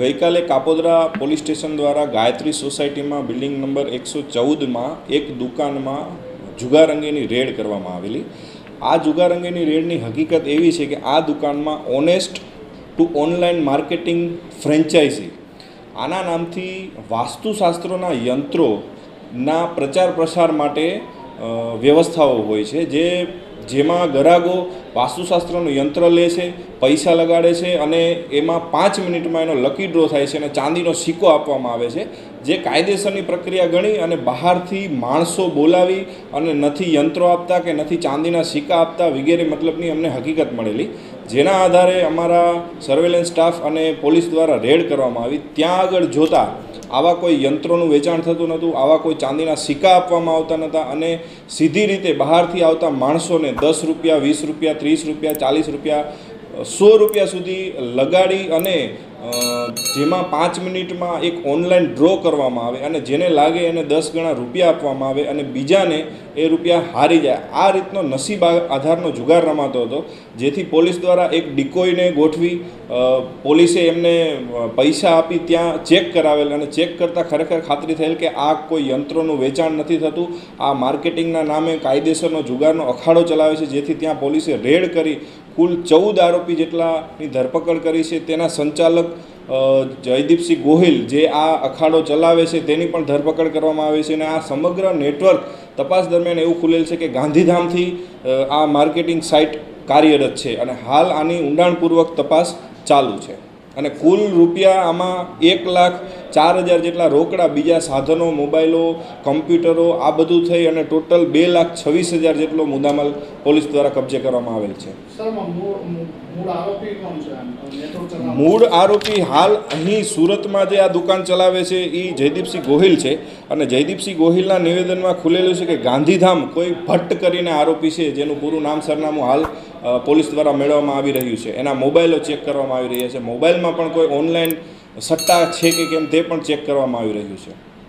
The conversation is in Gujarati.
ગઈકાલે કાપોદ્રા પોલીસ સ્ટેશન દ્વારા ગાયત્રી સોસાયટીમાં બિલ્ડિંગ નંબર 114માં એક દુકાનમાં જુગાર અંગેની રેડ કરવામાં આવેલી। આ જુગાર અંગેની રેડની હકીકત એવી છે કે આ દુકાનમાં honest to online marketing franchisee આના નામથી વાસ્તુશાસ્ત્રોના યંત્રોના પ્રચાર પ્રસાર માટે વ્યવસ્થાઓ હોય છે, જેમાં ગ્રાહકો વાસ્તુશાસ્ત્રનું યંત્ર લે છે, પૈસા લગાડે છે અને એમાં 5 મિનિટમાં એનો લકી ડ્રો થાય છે અને ચાંદીનો સિક્કો આપવામાં આવે છે, જે કાયદેસરની પ્રક્રિયા ગણી અને બહારથી માણસો બોલાવી અને નથી યંત્રો આપતા કે નથી ચાંદીના સિક્કા આપતા વગેરે મતલબની અમને હકીકત મળેલી, જેના આધારે અમારા સર્વેલન્સ સ્ટાફ અને પોલીસ દ્વારા રેડ કરવામાં આવી। ત્યાં આગળ જોતા આવા કોઈ યંત્રોનું વેચાણ થતું નહોતું, આવા કોઈ ચાંદીના સિક્કા આપવામાં આવતા નહોતા અને સીધી રીતે બહારથી આવતા માણસોને 10 રૂપિયા, 20 રૂપિયા, 30 રૂપિયા, 40 રૂપિયા, 100 રૂપિયા સુધી લગાડી અને જેમાં 5 મિનિટમાં એક ઓનલાઈન ડ્રો કરવામાં આવે અને જેને લાગે એને 10 ગણા રૂપિયા આપવામાં આવે અને બીજાને એ રૂપિયા હારી જાય। આ રીતનો નસીબ આધારનો જુગાર રમાતો હતો, જેથી પોલીસ દ્વારા એક ડિકોઈને ગોઠવી પોલીસે એમને પૈસા આપી ત્યાં ચેક કરાવેલ અને ચેક કરતાં ખરેખર ખાતરી થયેલ કે આ કોઈ યંત્રોનું વેચાણ નથી થતું, આ માર્કેટિંગના નામે કાયદેસરનો જુગારનો અખાડો ચલાવે છે, જેથી ત્યાં પોલીસે રેડ કરી કુલ 14 આરોપી જેટલાની ધરપકડ કરી છે। તેના સંચાલક જયદીપસિંહ ગોહિલ જે આ અખાડો ચલાવે છે તેની પણ ધરપકડ કરવામાં આવી છે અને આ સમગ્ર નેટવર્ક તપાસ દરમિયાન એવું ખુલેલ છે કે ગાંધીધામથી આ માર્કેટિંગ સાઇટ કાર્યરત છે અને હાલ આની ઊંડાણપૂર્વક તપાસ ચાલુ છે અને કુલ રૂપિયા આમાં 1,04,000 જેટલા રોકડા, બીજા સાધનો, મોબાઈલો, કમ્પ્યુટરો આ બધું થઈ અને ટોટલ 2,26,000 જેટલો મુદ્દામાલ પોલીસ દ્વારા કબજે કરવામાં આવેલ છે। મૂળ આરોપી હાલ અહીં સુરતમાં જે આ દુકાન ચલાવે છે એ જયદીપસિંહ ગોહિલ છે અને જયદીપસિંહ ગોહિલના નિવેદનમાં ખુલેલું છે કે ગાંધીધામ કોઈ ભટ્ટ કરીને આરોપી છે, જેનું પૂરું નામ સરનામું હાલ પોલીસ દ્વારા મેળવવામાં આવી રહ્યું છે। એના મોબાઈલો ચેક કરવામાં આવી રહ્યા છે, મોબાઈલમાં પણ કોઈ ઓનલાઈન સટ્ટા છે કે કેમ તે પણ ચેક કરવામાં આવી રહ્યું છે।